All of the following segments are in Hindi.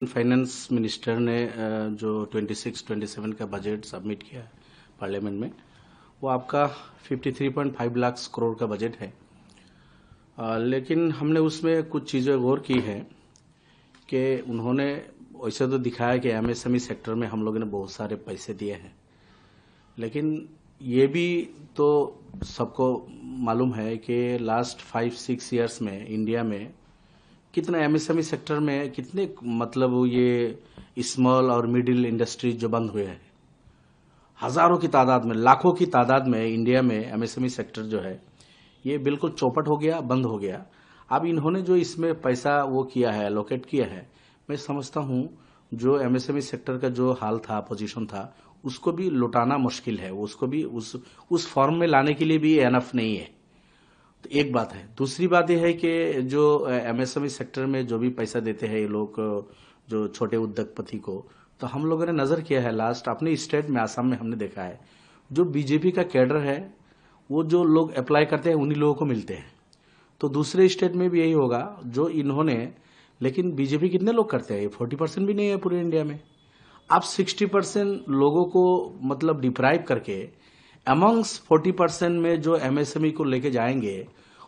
फाइनेंस मिनिस्टर ने जो 26-27 का बजट सबमिट किया है पार्लियामेंट में, वो आपका 53.5 लाख करोड़ का बजट है। लेकिन हमने उसमें कुछ चीज़ें गौर की हैं कि उन्होंने वैसे तो दिखाया कि एमएसएमई सेक्टर में हम लोगों ने बहुत सारे पैसे दिए हैं, लेकिन ये भी तो सबको मालूम है कि लास्ट 5-6 ईयर्स में इंडिया में कितना एमएसएमई सेक्टर में कितने मतलब ये स्मॉल और मिडिल इंडस्ट्री जो बंद हुए हैं, हजारों की तादाद में, लाखों की तादाद में इंडिया में एमएसएमई सेक्टर जो है ये बिल्कुल चौपट हो गया, बंद हो गया। अब इन्होंने जो इसमें पैसा वो किया है, एलोकेट किया है, मैं समझता हूं जो एमएसएमई सेक्टर का जो हाल था, पोजीशन था, उसको भी लौटाना मुश्किल है, उसको भी उस फॉर्म में लाने के लिए भी एनफ नहीं है। तो एक बात है। दूसरी बात यह है कि जो एमएसएमई सेक्टर में जो भी पैसा देते हैं ये लोग, जो छोटे उद्योगपति को, तो हम लोगों ने नजर किया है लास्ट अपने स्टेट में, आसाम में हमने देखा है जो बीजेपी का कैडर है वो जो लोग अप्लाई करते हैं उन्हीं लोगों को मिलते हैं। तो दूसरे स्टेट में भी यही होगा जो इन्होंने, लेकिन बीजेपी कितने लोग करते हैं? 40% भी नहीं है पूरे इंडिया में। आप 60% लोगों को मतलब डिप्राइव करके अमंग्स 40% में जो एमएसएमई को लेके जाएंगे,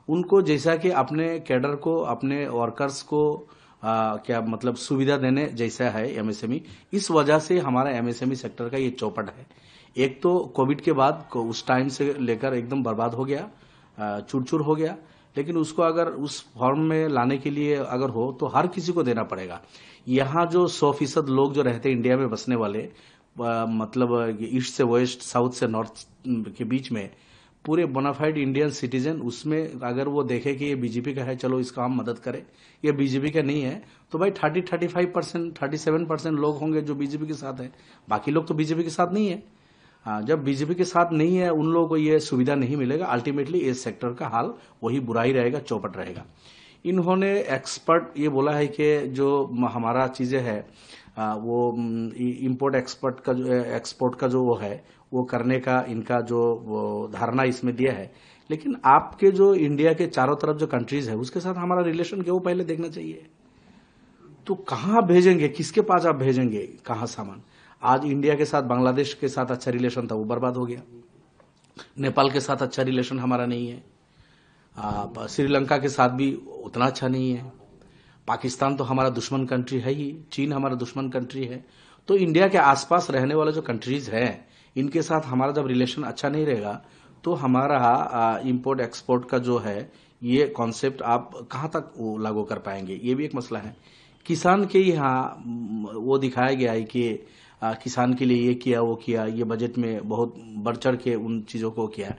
उनको जैसा कि अपने कैडर को, अपने वर्कर्स को क्या मतलब सुविधा देने जैसा है एमएसएमई, इस वजह से हमारा एमएसएमई सेक्टर का ये चौपट है। एक तो कोविड के बाद उस टाइम से लेकर एकदम बर्बाद हो गया, चूर-चूर हो गया, लेकिन उसको अगर उस फॉर्म में लाने के लिए अगर हो तो हर किसी को देना पड़ेगा। यहाँ जो 100% लोग जो रहते हैं इंडिया में बसने वाले, मतलब ईस्ट से वेस्ट, साउथ से नॉर्थ के बीच में, पूरे बोनाफाइड इंडियन सिटीजन, उसमें अगर वो देखे कि ये बीजेपी का है, चलो इसका हम मदद करें, ये बीजेपी का नहीं है, तो भाई 35%, 37% लोग होंगे जो बीजेपी के साथ है, बाकी लोग तो बीजेपी के साथ नहीं है। जब बीजेपी के साथ नहीं है, उन लोगों को ये सुविधा नहीं मिलेगा, अल्टीमेटली इस सेक्टर का हाल वही बुरा ही रहेगा, चौपट रहेगा। इन्होंने एक्सपर्ट ये बोला है कि जो हमारा चीजें है वो इंपोर्ट एक्सपोर्ट का जो वो है वो करने का इनका जो धारणा इसमें दिया है, लेकिन आपके जो इंडिया के चारों तरफ जो कंट्रीज है उसके साथ हमारा रिलेशन क्या वो पहले देखना चाहिए। तो कहां भेजेंगे, किसके पास आप भेजेंगे, कहां सामान? आज इंडिया के साथ बांग्लादेश के साथ अच्छा रिलेशन था, वो बर्बाद हो गया। नेपाल के साथ अच्छा रिलेशन हमारा नहीं है, श्रीलंका के साथ भी उतना अच्छा नहीं है, पाकिस्तान तो हमारा दुश्मन कंट्री है ही, चीन हमारा दुश्मन कंट्री है। तो इंडिया के आसपास रहने वाले जो कंट्रीज हैं, इनके साथ हमारा जब रिलेशन अच्छा नहीं रहेगा तो हमारा इंपोर्ट एक्सपोर्ट का जो है ये कॉन्सेप्ट आप कहां तक लागू कर पाएंगे, ये भी एक मसला है। किसान के यहाँ वो दिखाया गया है कि किसान के लिए ये किया, वो किया, ये बजट में बहुत बढ़ चढ़ के उन चीजों को किया,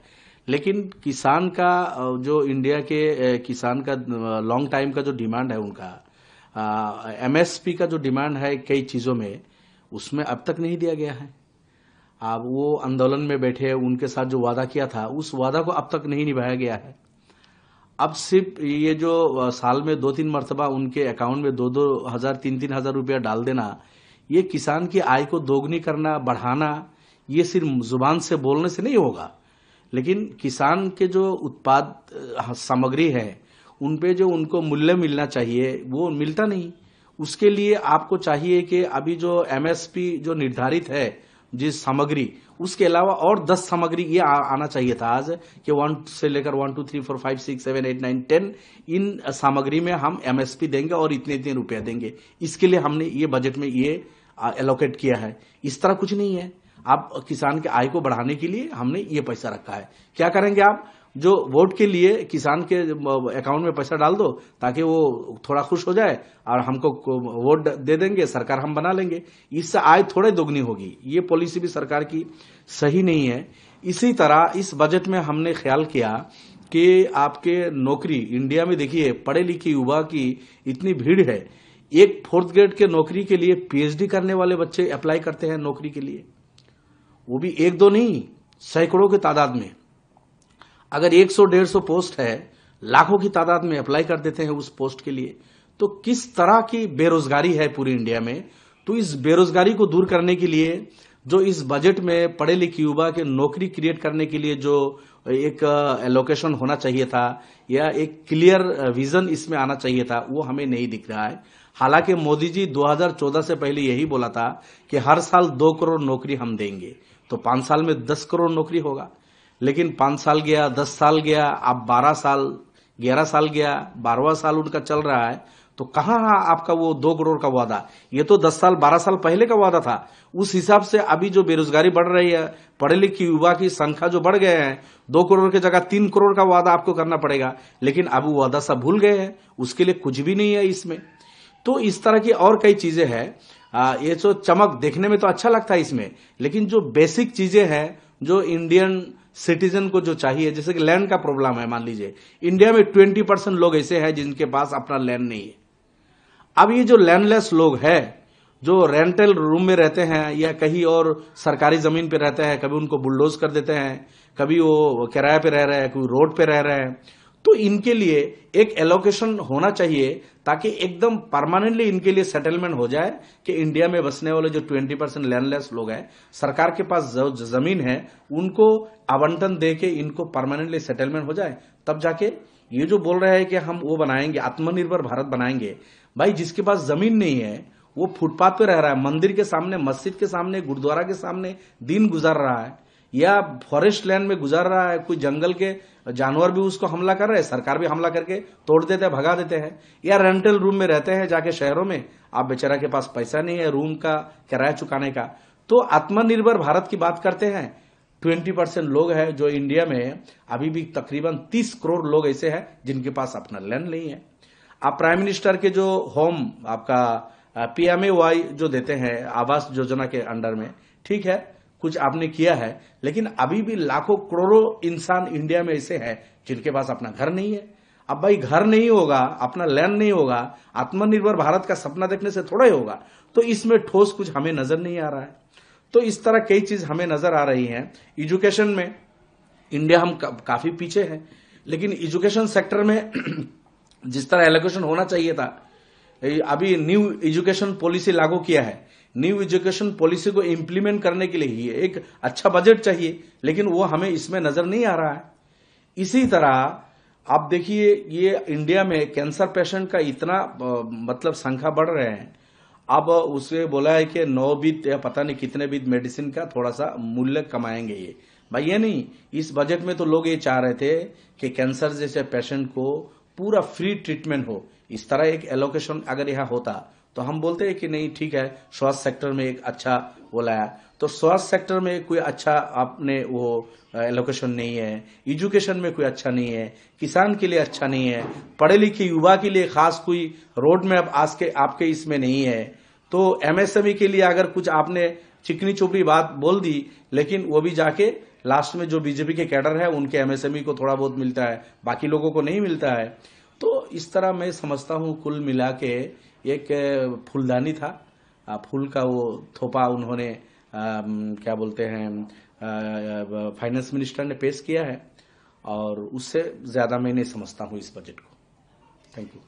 लेकिन किसान का जो इंडिया के किसान का लॉन्ग टाइम का जो डिमांड है, उनका एमएसपी का जो डिमांड है कई चीजों में, उसमें अब तक नहीं दिया गया है। अब वो आंदोलन में बैठे, उनके साथ जो वादा किया था उस वादा को अब तक नहीं निभाया गया है। अब सिर्फ ये जो साल में 2-3 मरतबा उनके अकाउंट में 2-2 हजार, 3-3 हजार रुपया डाल देना, ये किसान की आय को दोगुनी करना, बढ़ाना, ये सिर्फ जुबान से बोलने से नहीं होगा, लेकिन किसान के जो उत्पाद सामग्री है उन पे जो उनको मूल्य मिलना चाहिए वो मिलता नहीं। उसके लिए आपको चाहिए कि अभी जो एमएसपी जो निर्धारित है जिस सामग्री, उसके अलावा और 10 सामग्री ये आना चाहिए था आज कि 1 से लेकर 1 2 3 4 5 6 7 8 9 10 इन सामग्री में हम एमएसपी देंगे और इतने इतने रुपया देंगे। इसके लिए हमने ये बजट में ये एलोकेट किया है। इस तरह कुछ नहीं है। आप किसान के आय को बढ़ाने के लिए हमने ये पैसा रखा है। क्या करेंगे आप? जो वोट के लिए किसान के अकाउंट में पैसा डाल दो ताकि वो थोड़ा खुश हो जाए और हमको वोट दे देंगे, सरकार हम बना लेंगे, इससे आय थोड़े दोगुनी होगी। ये पॉलिसी भी सरकार की सही नहीं है। इसी तरह इस बजट में हमने ख्याल किया कि आपके नौकरी इंडिया में देखिए, पढ़े लिखे युवा की इतनी भीड़ है, एक 4th ग्रेड के नौकरी के लिए पीएचडी करने वाले बच्चे अप्लाई करते हैं नौकरी के लिए, वो भी 1-2 नहीं, सैकड़ों की तादाद में। अगर 100-150 पोस्ट है, लाखों की तादाद में अप्लाई कर देते हैं उस पोस्ट के लिए। तो किस तरह की बेरोजगारी है पूरी इंडिया में। तो इस बेरोजगारी को दूर करने के लिए जो इस बजट में पढ़े लिखे युवा के नौकरी क्रिएट करने के लिए जो एक एलोकेशन होना चाहिए था या एक क्लियर विजन इसमें आना चाहिए था, वो हमें नहीं दिख रहा है। हालांकि मोदी जी 2014 से पहले यही बोला था कि हर साल 2 करोड़ नौकरी हम देंगे, तो 5 साल में 10 करोड़ नौकरी होगा। लेकिन 5 साल गया, 10 साल गया, अब 12 साल, 11 साल गया, 12वां साल उनका चल रहा है, तो कहां आपका वो 2 करोड़ का वादा? ये तो 10 साल 12 साल पहले का वादा था। उस हिसाब से अभी जो बेरोजगारी बढ़ रही है, पढ़े लिखे युवा की संख्या जो बढ़ गए हैं, 2 करोड़ की जगह 3 करोड़ का वादा आपको करना पड़ेगा। लेकिन अब वो वादा सब भूल गए हैं, उसके लिए कुछ भी नहीं है इसमें। तो इस तरह की और कई चीजें हैं। ये जो चमक देखने में तो अच्छा लगता है इसमें, लेकिन जो बेसिक चीजें हैं जो इंडियन सिटीजन को जो चाहिए, जैसे कि लैंड का प्रॉब्लम है। मान लीजिए इंडिया में 20% लोग ऐसे हैं जिनके पास अपना लैंड नहीं है। अब ये जो लैंडलेस लोग हैं, जो रेंटल रूम में रहते हैं या कहीं और सरकारी जमीन पे रहते हैं, कभी उनको बुलडोज कर देते हैं, कभी वो किराए पे रह रहे हैं, कोई रोड पे रह रहे हैं, तो इनके लिए एक एलोकेशन होना चाहिए ताकि एकदम परमानेंटली इनके लिए सेटलमेंट हो जाए कि इंडिया में बसने वाले जो 20% लैंडलेस लोग हैं, सरकार के पास जो जमीन है उनको आवंटन दे के इनको परमानेंटली सेटलमेंट हो जाए। तब जाके ये जो बोल रहे हैं कि हम वो बनाएंगे, आत्मनिर्भर भारत बनाएंगे, भाई जिसके पास जमीन नहीं है वो फुटपाथ पे रह रहा है, मंदिर के सामने, मस्जिद के सामने, गुरुद्वारा के सामने दिन गुजार रहा है, या फॉरेस्ट लैंड में गुजार रहा है, कोई जंगल के जानवर भी उसको हमला कर रहे हैं, सरकार भी हमला करके तोड़ देते हैं, भगा देते हैं, या रेंटल रूम में रहते हैं जाके शहरों में। आप बेचारा के पास पैसा नहीं है रूम का किराया चुकाने का। तो आत्मनिर्भर भारत की बात करते हैं, 20% लोग हैं जो इंडिया में अभी भी तकरीबन 30 करोड़ लोग ऐसे हैं जिनके पास अपना लैंड नहीं है। आप प्राइम मिनिस्टर के जो होम आपका PMAY जो देते हैं आवास योजना के अंडर में, ठीक है कुछ आपने किया है, लेकिन अभी भी लाखों करोड़ों इंसान इंडिया में ऐसे हैं जिनके पास अपना घर नहीं है। अब भाई घर नहीं होगा, अपना लैंड नहीं होगा, आत्मनिर्भर भारत का सपना देखने से थोड़ा ही होगा। तो इसमें ठोस कुछ हमें नजर नहीं आ रहा है। तो इस तरह कई चीज हमें नजर आ रही हैं। एजुकेशन में इंडिया हम काफी पीछे हैं, लेकिन एजुकेशन सेक्टर में जिस तरह एलोकेशन होना चाहिए था, अभी न्यू एजुकेशन पॉलिसी लागू किया है। न्यू एजुकेशन पॉलिसी को इंप्लीमेंट करने के लिए ही एक अच्छा बजट चाहिए, लेकिन वो हमें इसमें नजर नहीं आ रहा है। इसी तरह आप देखिए ये इंडिया में कैंसर पेशेंट का इतना मतलब संख्या बढ़ रहे हैं। अब उसे बोला है कि 9 बीत या पता नहीं कितने बीत मेडिसिन का थोड़ा सा मूल्य कमाएंगे ये। भाई ये नहीं, इस बजट में तो लोग ये चाह रहे थे कि कैंसर जैसे पेशेंट को पूरा फ्री ट्रीटमेंट हो। इस तरह एक एलोकेशन अगर यहाँ होता तो हम बोलते हैं कि नहीं ठीक है, स्वास्थ्य सेक्टर में एक अच्छा वो लाया। तो स्वास्थ्य सेक्टर में कोई अच्छा आपने वो एलोकेशन नहीं है, एजुकेशन में कोई अच्छा नहीं है, किसान के लिए अच्छा नहीं है, पढ़े लिखे युवा के लिए खास कोई रोड मैप आज के आपके इसमें नहीं है। तो MSME के लिए अगर कुछ आपने चिकनी चुपड़ी बात बोल दी, लेकिन वो भी जाके लास्ट में जो बीजेपी के कैडर है उनके MSME को थोड़ा बहुत मिलता है, बाकी लोगों को नहीं मिलता है। तो इस तरह मैं समझता हूँ कुल मिला के एक फूलदानी था, फूल का वो थोपा उन्होंने क्या बोलते हैं फाइनेंस मिनिस्टर ने पेश किया है, और उससे ज्यादा मैं नहीं समझता हूँ इस बजट को। Thank you.